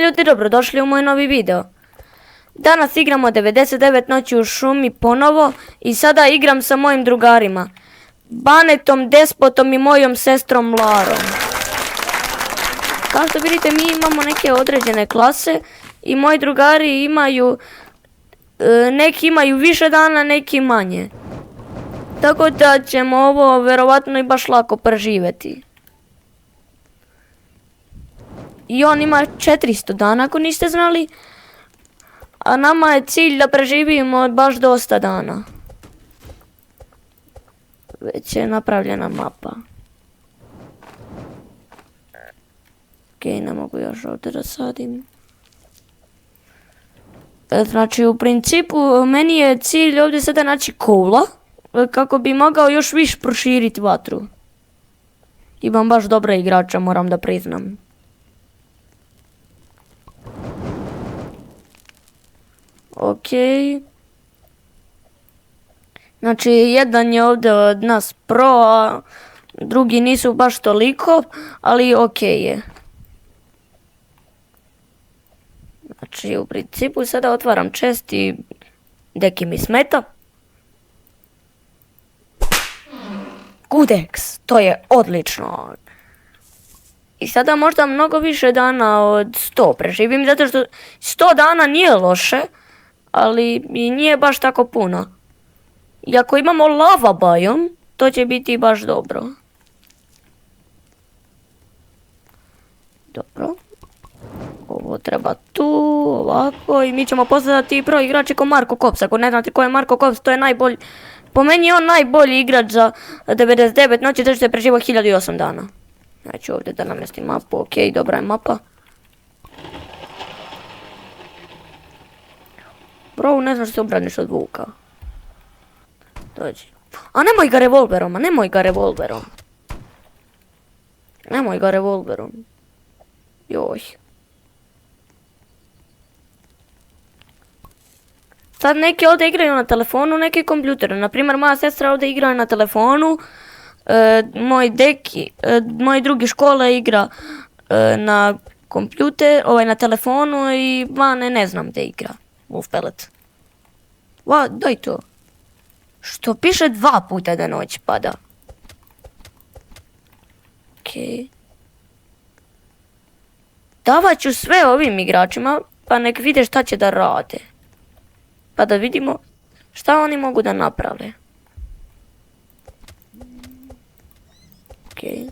Ljudi, dobrodošli u moj novi video. Danas igramo 99 noći u šumi ponovo i sada igram sa mojim drugarima. Banetom, Despotom i mojom sestrom Larom. Kao što vidite, mi imamo neke određene klase i moji drugari imaju, neki imaju više dana, neki manje. Tako da ćemo ovo vjerovatno i baš lako preživjeti. I on ima 400 dana, ako niste znali. A nama je cilj da preživimo baš dosta dana. Već je napravljena mapa. Okej, ne mogu još ovdje da sadim. Znači, u principu, meni je cilj ovdje sada naći koula, kako bi mogao još više proširiti vatru. Imam baš dobre igrača, moram da priznam. Okej. Znači, jedan je ovdje od nas pro, a drugi nisu baš toliko, ali okej je. Znači, u principu sada otvaram chest i deki mi smeta. Kudex, to je odlično. I sada možda mnogo više dana od 100 preživim, zato što 100 dana nije loše, ali i nije baš tako puno. I ako imamo lava biome, to će biti baš dobro. Dobro. Ovo treba tu, ovako, i mi ćemo postati pro igrači ko Marko Kops. Ako ne znate ko je Marko Kops, to je najbolji, po meni je on najbolji igrač za 99 noći, zato što je preživao 1008 dana. Znači ovdje da namjestim mapu, okej, dobra je mapa. Bro, ne znam što se obraniš od vuka. Dođi. A nemoj ga revolverom, nemoj ga revolverom. Nemoj ga revolverom. Joj. Sad neki ovdje igraju na telefonu, neki kompjuteru. Naprimjer, moja sestra ovdje igra na telefonu. Moj drugi škole igra na kompjuter, na telefonu i vane ne znam gdje igra. Wolf pellet. Daj to. Što piše 2 puta da noć pada. Okej. Davat ću sve ovim igračima, pa nek vide šta će da rade. Pa da vidimo šta oni mogu da naprave. Okej.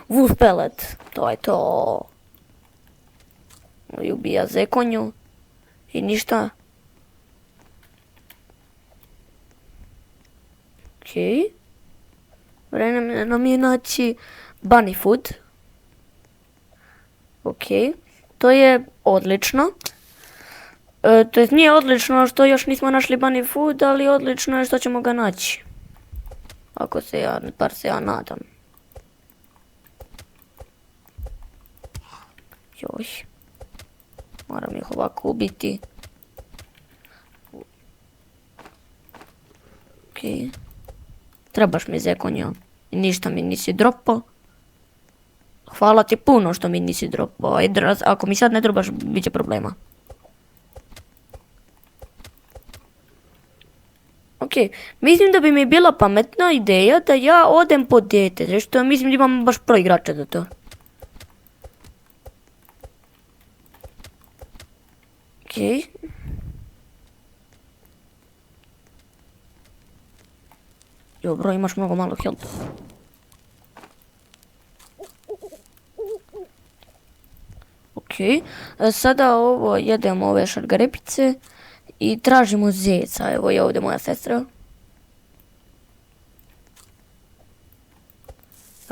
Wolf pellet, to je to. I ubija zekonju. I ništa. Okej. Vremena nam je naći bunny food. Okej. To je odlično. To jest nije odlično što još nismo našli bunny food, ali odlično je što ćemo ga naći. Ako se bar se ja nadam. Joj. Moram ih ovako ubiti. Okej. Trebaš mi zekonja. Ništa mi nisi dropao. Hvala ti puno što mi nisi dropao. Ako mi sad ne trebaš, bit će problema. Okej. Mislim da bi mi bila pametna ideja da ja odem po dete. Zašto mislim da imam baš pro igrača za to. Okej. Dobro, imaš mnogo malo health. Okej. Sada ovo jedemo ove šargarepice i tražimo zeca. Evo je ovdje moja sestra.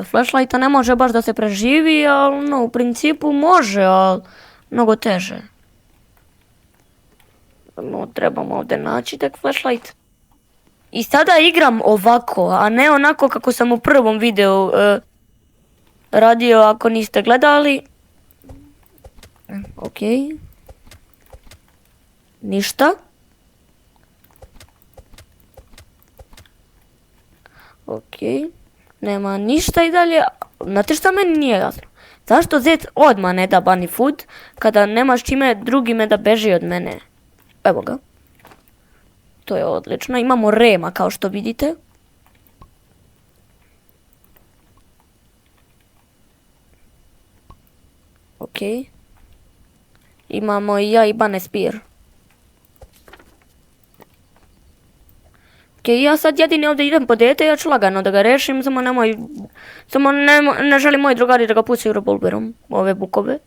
Flashlighta ne može baš da se preživi, ali no, u principu može, ali mnogo teže. No, trebamo ovdje naći tak flashlight. I sada igram ovako, a ne onako kako sam u prvom videu radio, ako niste gledali. Okej. Ništa. Okej. Nema ništa i dalje. Znate šta meni nije jasno? Zašto zec odmah ne da bunny food, kada nemaš čime drugime da beži od mene? Evo ga. To je odlično. Imamo Rema, kao što vidite. Ok. Imamo i ja i Bunny Spear. Ok, ja sad jedini ovdje idem po dete, ja ću lagano da ga rešim, samo ne želim moji drugari da ga pucaju revolverom, ove bukove.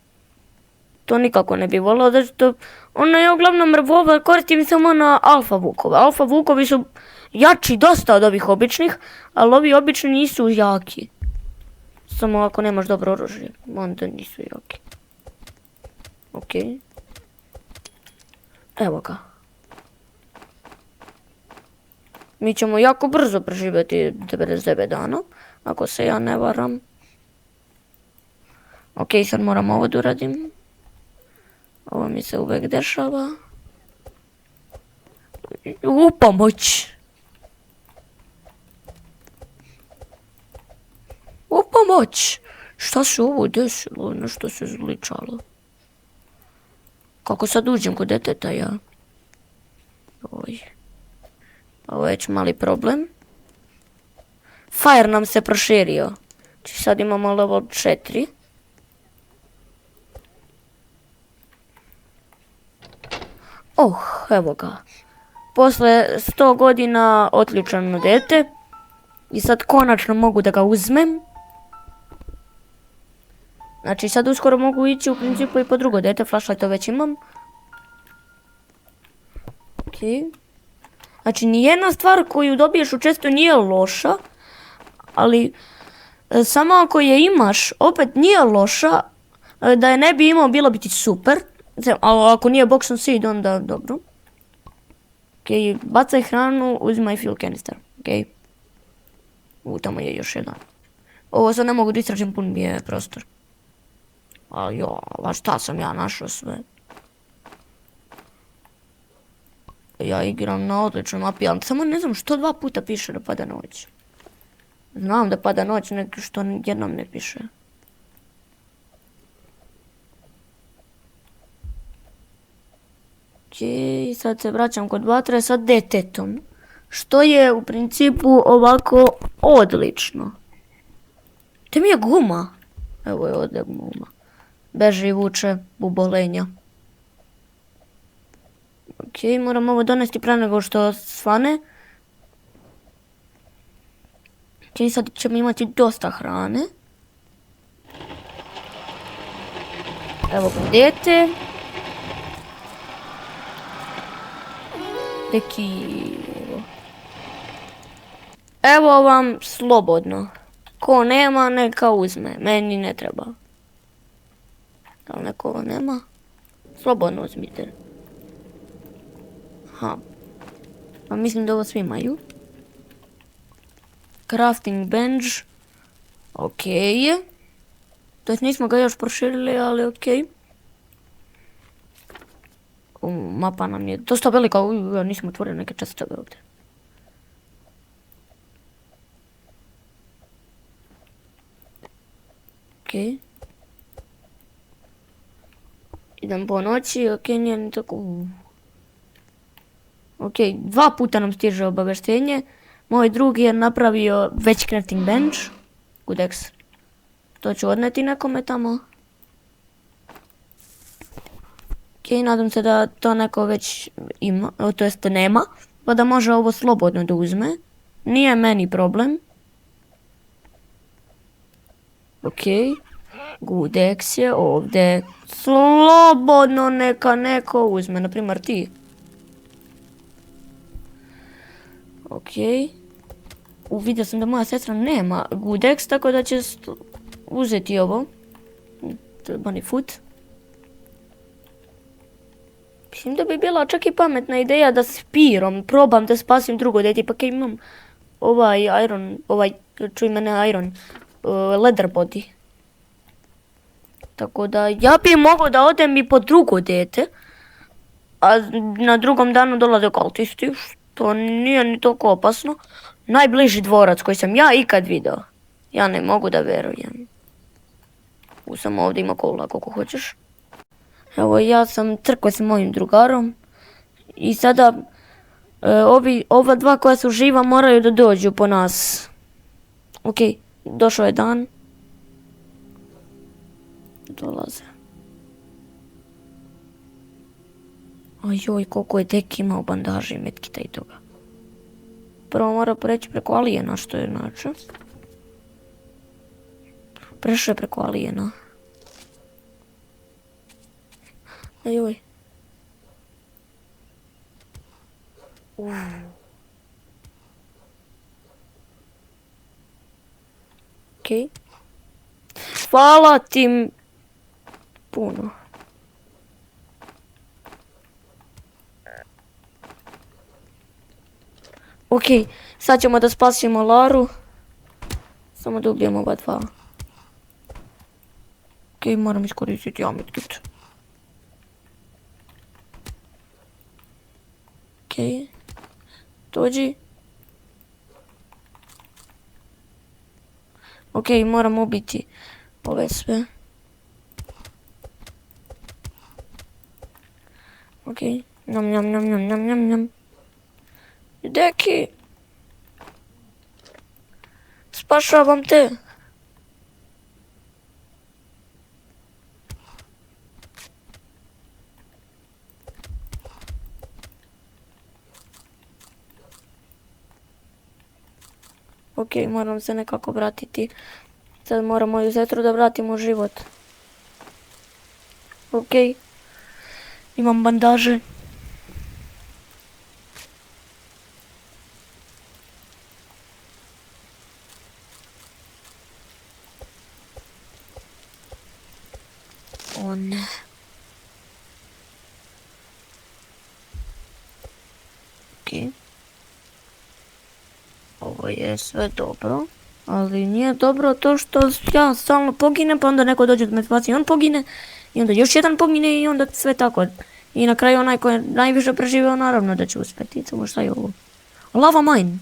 To nikako ne bi volio, da što ono je uglavnom revolver koristim samo na alfa vukove. Alfa vukovi su jači dosta od ovih običnih, ali ovi obični nisu jaki. Samo ako nemaš dobro oružje, onda nisu jaki. Ok. Evo ga. Mi ćemo jako brzo preživjeti 99 dana, ako se ja ne varam. Ok, sad moram ovo da uradim. Ovo mi se uvek dešava. U pomoć! U pomoć! Šta se ovo desilo? Nešto se zličalo. Kako sad uđem kod deteta ja? Oj. Ovo je već mali problem. Fire nam se proširio. Znači sad imamo level 4. Evo ga. Posle 100 godina otključano dete. I sad konačno mogu da ga uzmem. Znači sad uskoro mogu ići u principu i po drugo dete. Flashlight to već imam. Ok. Znači nijedna stvar koju dobiješ u čestu nije loša. Ali samo ako je imaš opet nije loša. Da je ne bi imao bilo bi ti super. Ali ako nije box on seed onda dobro. Ok, bacaj hranu, uzimaj fuel canister. Ok. Tamo je još jedan. Ovo sad ne mogu da istražim, pun mi je prostor. Ali šta sam ja našao sve. Ja igram na odličnoj mapi, ali samo ne znam što 2 puta piše da pada noć. Znam da pada noć, nek što jednom ne piše. Ok, sad se vraćam kod vatre sa detetom. Što je u principu ovako odlično. Te mi je guma. Evo je ovdje guma. Beži i vuče bubolenja. Ok, moram ovo donesti pre nego što svane. Ok, sad ćemo imati dosta hrane. Evo ga dete. Evo vam slobodno. Ko nema, neka uzme. Meni ne treba. Da li neko ovo nema? Slobodno uzmite. Aha. Pa mislim da ovo svi imaju. Crafting bench. Ok. To jest nismo ga još proširili, ali ok. Mapa nam je dosta velika. Nismo otvorili neke čestove ovdje. Ok. Idem po noći, ok, nije ni tako... Ok, 2 puta nam stiže obaveštenje. Moj drugi je napravio već crafting bench. Goodex. To ću odneti nekome tamo. Ok, nadam se da to neko već ima, to jest nema. Pa da može ovo slobodno da uzme. Nije meni problem. Ok. Goodex je ovdje. Slobodno neka neko uzme, naprimjer ti. Ok. Vidio sam da moja sestra nema Goodex, tako da će uzeti ovo. To je bunny food. Mislim da bi bila čak i pametna ideja da s pirom probam da spasim drugo dete, pa kaj imam ovaj iron, čuj mene iron, leather body. Tako da ja bi mogao da odem i po drugo dete, a na drugom danu dolaze kultisti, što nije ni toliko opasno. Najbliži dvorac koji sam ja ikad video. Ja ne mogu da verujem. Samo ovdje ima kola koliko hoćeš. Evo ja sam trkao s mojim drugarom. I sada ova dva koja su živa moraju da dođu po nas. Ok, došao je dan. Dolaze. Ajoj, koliko je tek imao bandaže i metkita i toga. Prvo mora preći preko alijena, što je znači. Prešao je preko alijena. Ajoj. Okej. Hvala ti puno. Okej, sad ćemo da spasimo Laru. Samo da ubijemo oba dva. Okej, moram iskoristiti medkit. Okej. Dođi. Okej, moram ubiti ove sve. Okej, nam nam nam nam nam nam nam. Deki! Spašavam te! Okej, moram se nekako vratiti. Sad moram moju sestru da vratimo u život. Okej. Imam bandaže. O ne. Okej. Ovo je sve dobro. Ali nije dobro to što ja stalno poginem, pa onda neko dođe da me spasi i on pogine. I onda još jedan pogine i onda sve tako. I na kraju onaj koji je najviše preživio naravno da će uspjeti. Samo šta je ovo? Lava mine.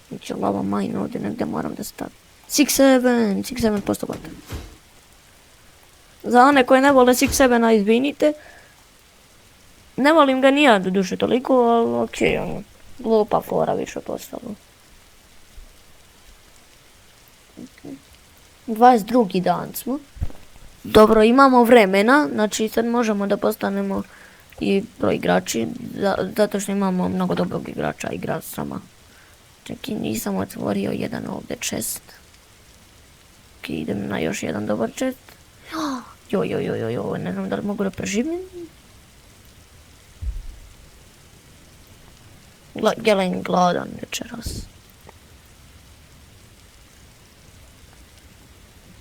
Znači lava mine ovdje negdje moram da stavim. 6-7% gotov. Za one koje ne vole 6-7, izvinite. Ne volim ga ni ja do duše toliko, ali okej, ono, glupa fora više postalo. 22. dan smo. Dobro, imamo vremena, znači sad možemo da postanemo i pro igrači, zato što imamo mnogo dobrog igrača igra sama. Čekaj, nisam otvorio jedan ovdje chest. Ok, idem na još jedan dobar chest. Joj, ne znam da li mogu da preživim. Jelen gladan večeras.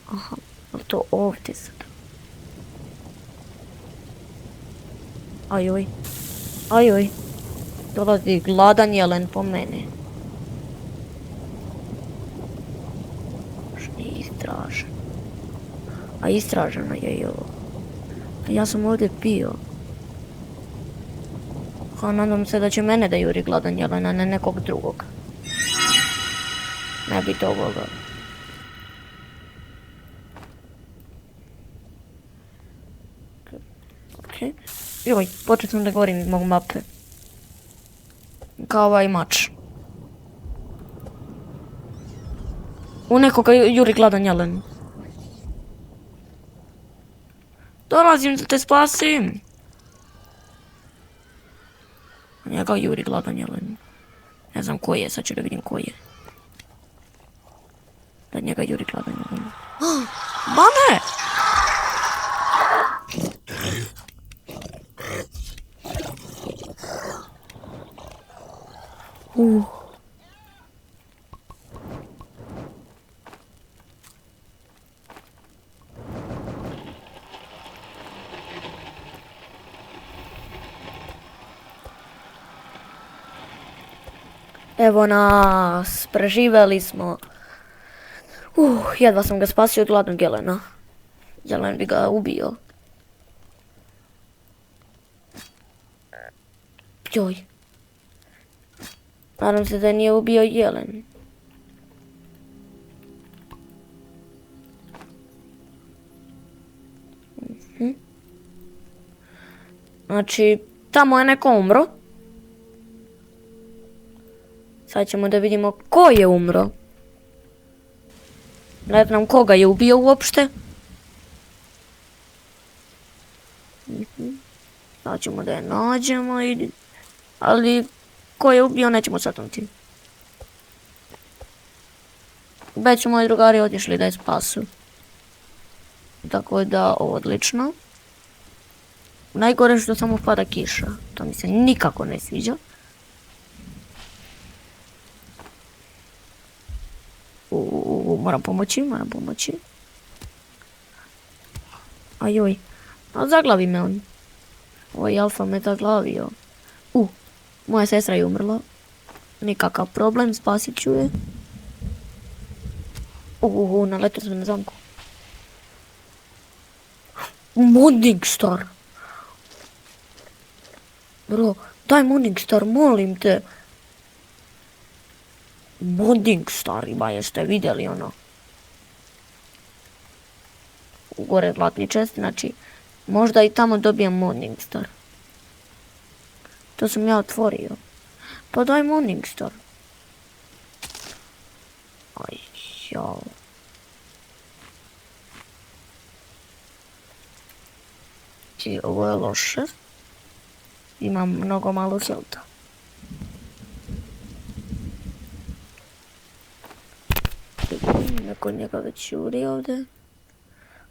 Aha, ali to ovdje sad. Ajoj. Dolazi gladan jelen po mene. Još nije istražen. A istraženo je i ovo. Ja sam ovdje pio. Nadam se da će mene da juri gladan jelen, a ne nekog drugog. Ne bi to volio. Okej. Joj, počet sam da govorim iz mog mape. Kao ovaj mač. U nekoga juri gladan jelen. Dolazim da te spasim. Njega juri gladan jelen. Ne znam ko je, sad ću da vidim ko je. Da njega juri gladan jelen. Mame! Evo nas, preživjeli smo. Jedva sam ga spasio od gladnog jelena. Jelen bi ga ubio. Joj. Nadam se da nije ubio jelen. Znači, tamo je neko umro. Sad ćemo da vidimo ko je umro. Ne znam koga je ubio uopšte. Sad ćemo da je nađemo, ali ko je ubio nećemo saznati. Već su moji drugari otišli da je spasu. Tako da, odlično. Najgore što samo pada kiša. To mi se nikako ne sviđa. Moram pomoći. Ajoj. A zaglavi me on. Ovaj alfa me zaglavio. Moja sestra je umrla. Nikakav problem, spasit ću je. Naletio sam na zamku. Morningstar. Bro, daj Morningstar, molim te. Morningstar ima, jeste vidjeli ono. Gore zlatni čest, znači možda i tamo dobijem Morningstar. To sam ja otvorio. Pa daj Morningstar. Aj, jao. I ovo je loše. Imam mnogo malo helta. Neko njega već juri ovdje.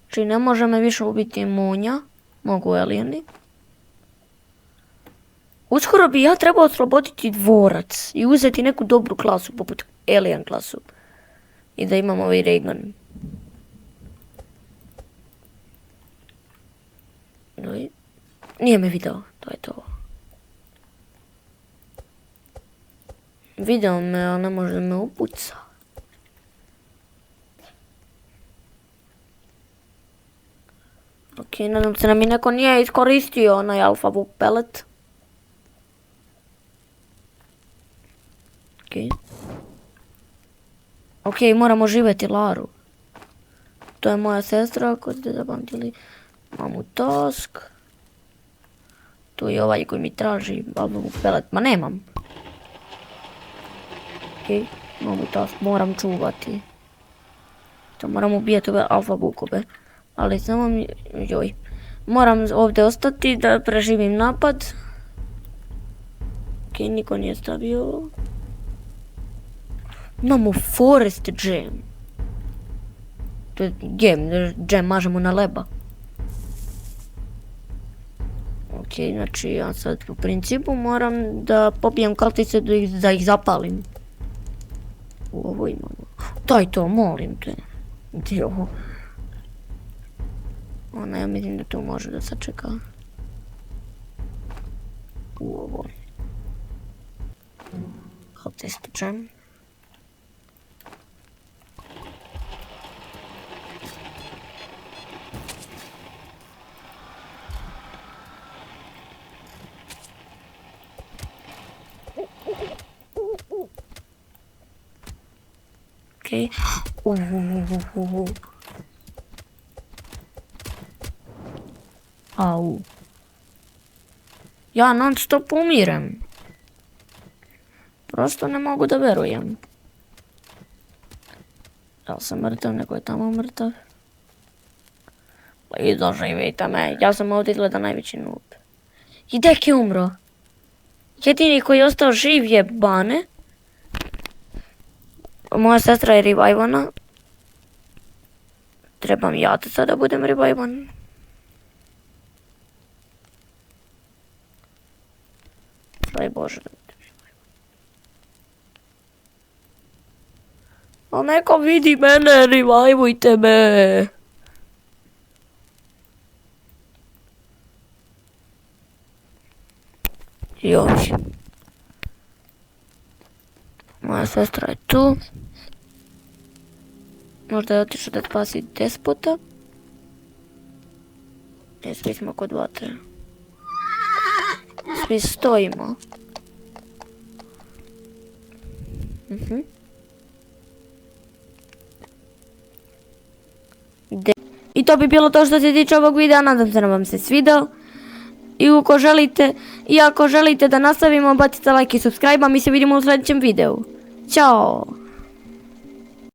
Znači ne može me više ubiti munja. Mogu alijeni. Uskoro bi ja trebao osloboditi dvorac i uzeti neku dobru klasu, poput alien klasu. I da imam ovaj Reagan. Nije me video, to je to. Video me, ali ne može me upuca. Ok, nadam se da mi neko nije iskoristio onaj alfa book pellet. Ok, moramo živjeti Laru. To je moja sestra, ako ste zapamtili. Imamo task. Tu je ovaj koji mi traži alfa book pellet, ma nemam. Ok, imamo task, moram čuvati. To moram ubijati ove alfa bookove. Ali samo mi, joj. Moram ovdje ostati da preživim napad. Ok, niko nije stavio. Imamo forest jam. To je jam mažemo na leba. Ok, znači ja sad u principu moram da pobijem kaltice da ih zapalim. Ovo imamo. Daj to, molim te. Gdje je ovo? Ona, ja mislim da to može da sačeka. Ovo. Kaltist jam. Okej. Au. Ja non stop umirem. Prosto ne mogu da verujem. Ja sam mrtav, neko je tamo mrtav. I doživite me, ja sam ovdje izgleda najveći noob. I dek je umro. Jedini koji je ostao živ je Bane. Moja sestra je revivana. Trebam ja da sada budem revivan. Daj Bože da budem revivan. A neko vidi mene, revivujte me. Još. Moja sestra je tu. Možda je otišao da spasi despota. Svi smo kod vatre. Svi stojimo. I to bi bilo to što se tiče ovog videa, nadam se da vam se svidao. I ako želite da nastavimo, bacite like i subscribe, a mi se vidimo u sljedećem videu. Ćao!